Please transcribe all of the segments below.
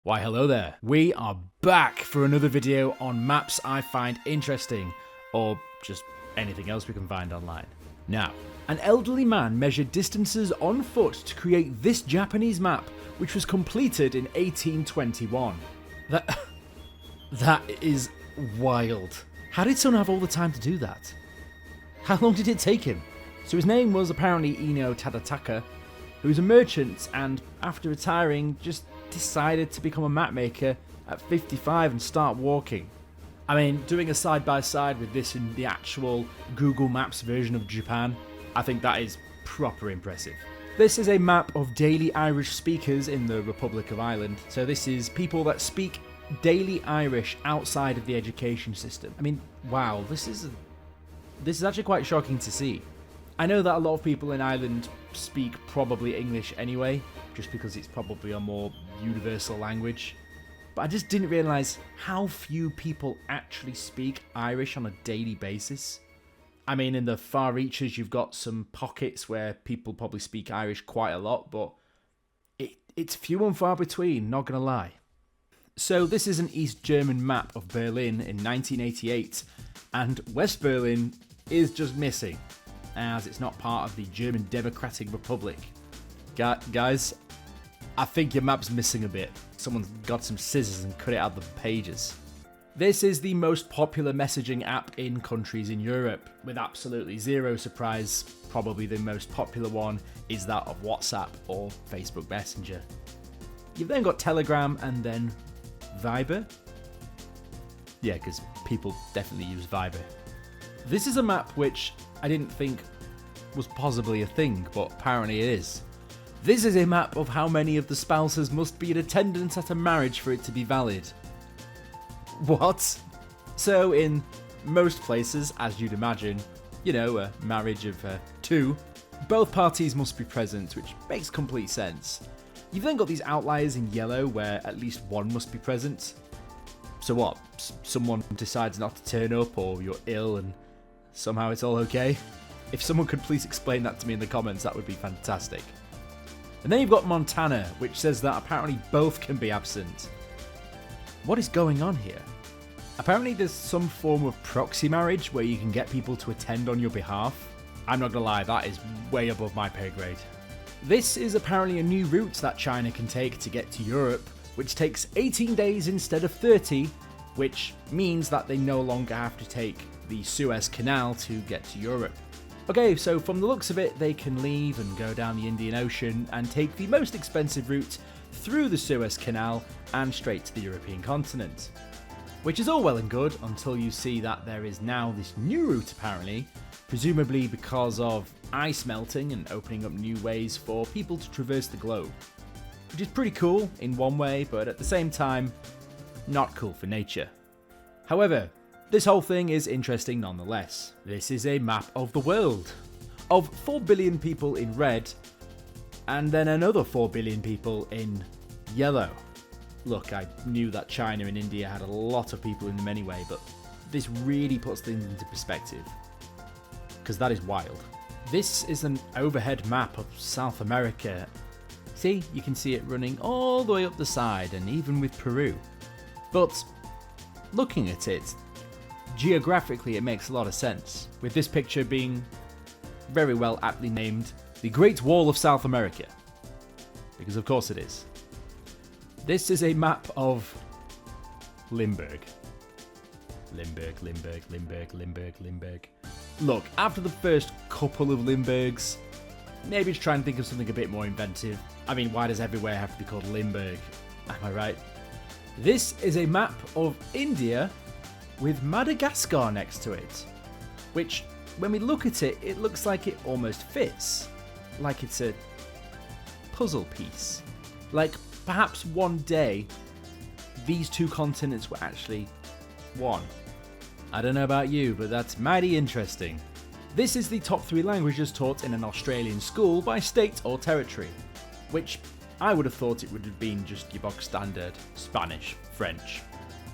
Why hello there, we are back for another video on maps I find interesting, or just anything else we can find online. Now, an elderly man measured distances on foot to create this Japanese map, which was completed in 1821. That is wild. How did someone have all the time to do that? How long did it take him? So his name was apparently Ino Tadataka, who was a merchant and after retiring just decided to become a map maker at 55 and start walking. I mean, doing a side-by-side with this in the actual Google Maps version of Japan, I think that is proper impressive. This is a map of daily Irish speakers in the Republic of Ireland, so this is people that speak daily Irish outside of the education system. I mean, wow, this is actually quite shocking to see. I know that a lot of people in Ireland speak probably English anyway, just because it's probably a more universal language. But I just didn't realise how few people actually speak Irish on a daily basis. I mean, in the far reaches, you've got some pockets where people probably speak Irish quite a lot, but it's few and far between, not gonna lie. So this is an East German map of Berlin in 1988, and West Berlin is just missing, as it's not part of the German Democratic Republic. Guys, I think your map's missing a bit. Someone's got some scissors and cut it out of the pages. This is the most popular messaging app in countries in Europe. With absolutely zero surprise, probably the most popular one is that of WhatsApp or Facebook Messenger. You've then got Telegram and then Viber. Yeah, because people definitely use Viber. This is a map which I didn't think was possibly a thing, but apparently it is. This is a map of how many of the spouses must be in attendance at a marriage for it to be valid. What? So in most places, as you'd imagine, you know, a marriage of two, both parties must be present, which makes complete sense. You've then got these outliers in yellow where at least one must be present. So what? Someone decides not to turn up, or you're ill and somehow it's all okay? If someone could please explain that to me in the comments, that would be fantastic. And then you've got Montana, which says that apparently both can be absent. What is going on here? Apparently there's some form of proxy marriage where you can get people to attend on your behalf. I'm not gonna lie, that is way above my pay grade. This is apparently a new route that China can take to get to Europe, which takes 18 days instead of 30, which means that they no longer have to take the Suez Canal to get to Europe. Okay, so from the looks of it, they can leave and go down the Indian Ocean and take the most expensive route through the Suez Canal and straight to the European continent. Which is all well and good until you see that there is now this new route apparently, presumably because of ice melting and opening up new ways for people to traverse the globe. Which is pretty cool in one way, but at the same time, not cool for nature. However, this whole thing is interesting nonetheless. This is a map of the world, of 4 billion people in red, and then another 4 billion people in yellow. Look, I knew that China and India had a lot of people in them anyway, but this really puts things into perspective, because that is wild. This is an overhead map of South America. See, you can see it running all the way up the side, and even with Peru. But looking at it, geographically it makes a lot of sense, with this picture being very well aptly named the Great Wall of South America, because of course it is. This is a map of Limburg. Limburg. Look, after the first couple of Limburgs, maybe try and think of something a bit more inventive. I mean, why does everywhere have to be called Limburg? Am I right? This is a map of India with Madagascar next to it, which, when we look at it, it looks like it almost fits, like it's a puzzle piece. Like, perhaps one day, these two continents were actually one. I don't know about you, but that's mighty interesting. This is the top 3 languages taught in an Australian school by state or territory, which I would have thought it would have been just your box standard Spanish, French,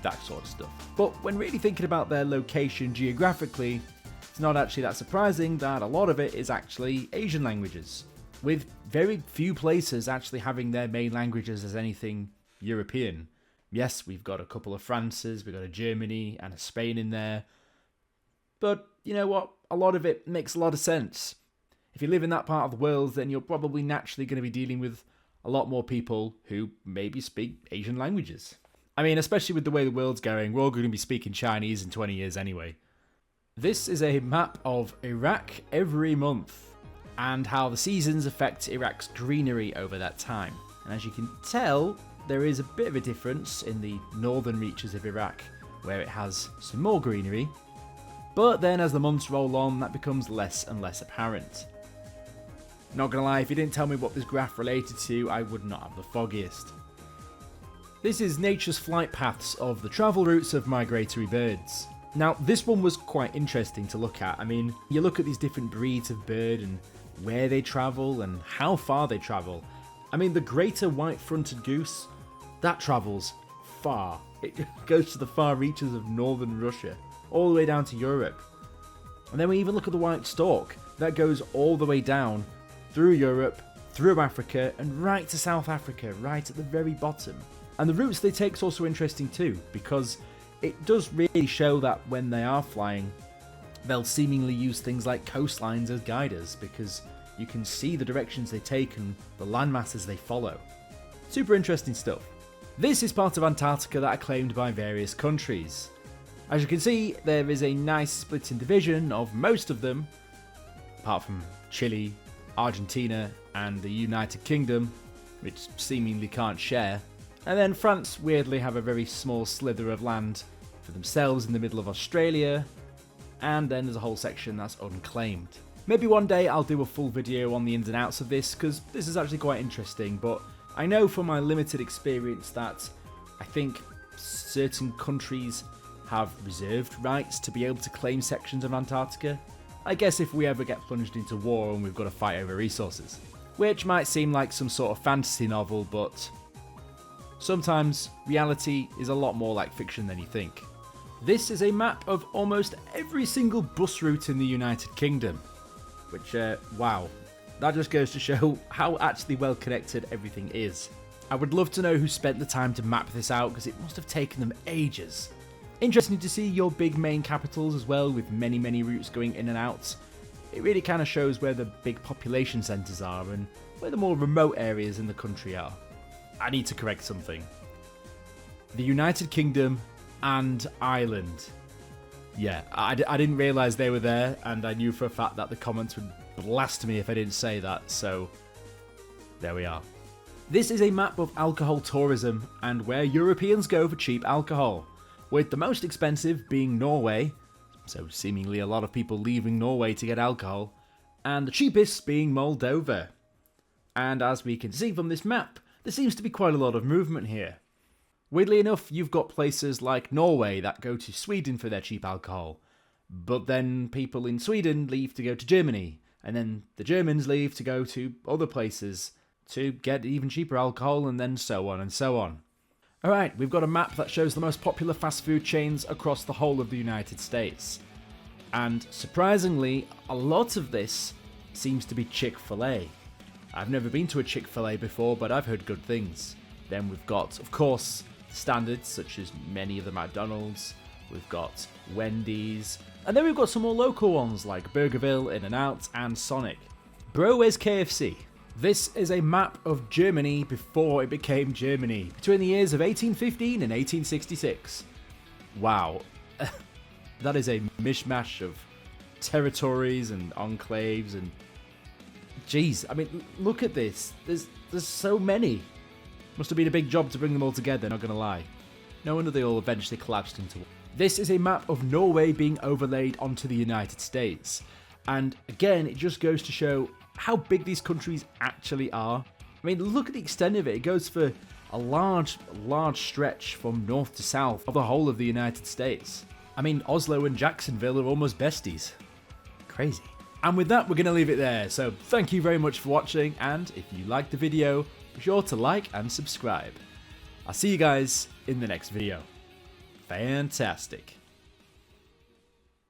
that sort of stuff. But when really thinking about their location geographically, it's not actually that surprising that a lot of it is actually Asian languages, with very few places actually having their main languages as anything European. Yes, we've got a couple of Frances, we've got a Germany and a Spain in there. But you know what? A lot of it makes a lot of sense. If you live in that part of the world, then you're probably naturally going to be dealing with a lot more people who maybe speak Asian languages. I mean, especially with the way the world's going, we're all going to be speaking Chinese in 20 years anyway. This is a map of Iraq every month, and how the seasons affect Iraq's greenery over that time. And as you can tell, there is a bit of a difference in the northern reaches of Iraq, where it has some more greenery, but then as the months roll on, that becomes less and less apparent. Not gonna lie, if you didn't tell me what this graph related to, I would not have the foggiest. This is nature's flight paths of the travel routes of migratory birds. Now, this one was quite interesting to look at. I mean, you look at these different breeds of bird and where they travel and how far they travel. I mean, the greater white-fronted goose, that travels far. It goes to the far reaches of northern Russia, all the way down to Europe. And then we even look at the white stork, that goes all the way down through Europe, through Africa, and right to South Africa, right at the very bottom. And the routes they take is also interesting too, because it does really show that when they are flying, they'll seemingly use things like coastlines as guiders, because you can see the directions they take and the landmasses they follow. Super interesting stuff. This is part of Antarctica that are claimed by various countries. As you can see, there is a nice split in division of most of them, apart from Chile, Argentina, and the United Kingdom, which seemingly can't share. And then France weirdly have a very small slither of land for themselves in the middle of Australia, and then there's a whole section that's unclaimed. Maybe one day I'll do a full video on the ins and outs of this, because this is actually quite interesting, but I know from my limited experience that I think certain countries have reserved rights to be able to claim sections of Antarctica. I guess if we ever get plunged into war and we've got to fight over resources. Which might seem like some sort of fantasy novel, but sometimes reality is a lot more like fiction than you think. This is a map of almost every single bus route in the United Kingdom. Which, wow, that just goes to show how actually well connected everything is. I would love to know who spent the time to map this out, because it must have taken them ages. Interesting to see your big main capitals as well, with many routes going in and out. It really kind of shows where the big population centres are and where the more remote areas in the country are. I need to correct something. The United Kingdom and Ireland. Yeah, I didn't realise they were there, and I knew for a fact that the comments would blast me if I didn't say that, so there we are. This is a map of alcohol tourism and where Europeans go for cheap alcohol, with the most expensive being Norway, so seemingly a lot of people leaving Norway to get alcohol, and the cheapest being Moldova. And as we can see from this map, there seems to be quite a lot of movement here. Weirdly enough, you've got places like Norway that go to Sweden for their cheap alcohol, but then people in Sweden leave to go to Germany, and then the Germans leave to go to other places to get even cheaper alcohol, and then so on and so on. Alright, we've got a map that shows the most popular fast food chains across the whole of the United States. And surprisingly, a lot of this seems to be Chick-fil-A. I've never been to a Chick-fil-A before, but I've heard good things. Then we've got, of course, standards such as many of the McDonald's, we've got Wendy's, and then we've got some more local ones like Burgerville, In-N-Out, and Sonic. Bro, where's KFC? This is a map of Germany before it became Germany, between the years of 1815 and 1866. Wow, that is a mishmash of territories and enclaves and... Jeez, I mean, look at this. There's so many. Must have been a big job to bring them all together, not gonna lie. No wonder they all eventually collapsed into one. This is a map of Norway being overlaid onto the United States. And again, it just goes to show how big these countries actually are. I mean, look at the extent of it. It goes for a large stretch from north to south of the whole of the United States. I mean, Oslo and Jacksonville are almost besties. Crazy. And with that, we're going to leave it there. So thank you very much for watching. And if you liked the video, be sure to like and subscribe. I'll see you guys in the next video. Fantastic.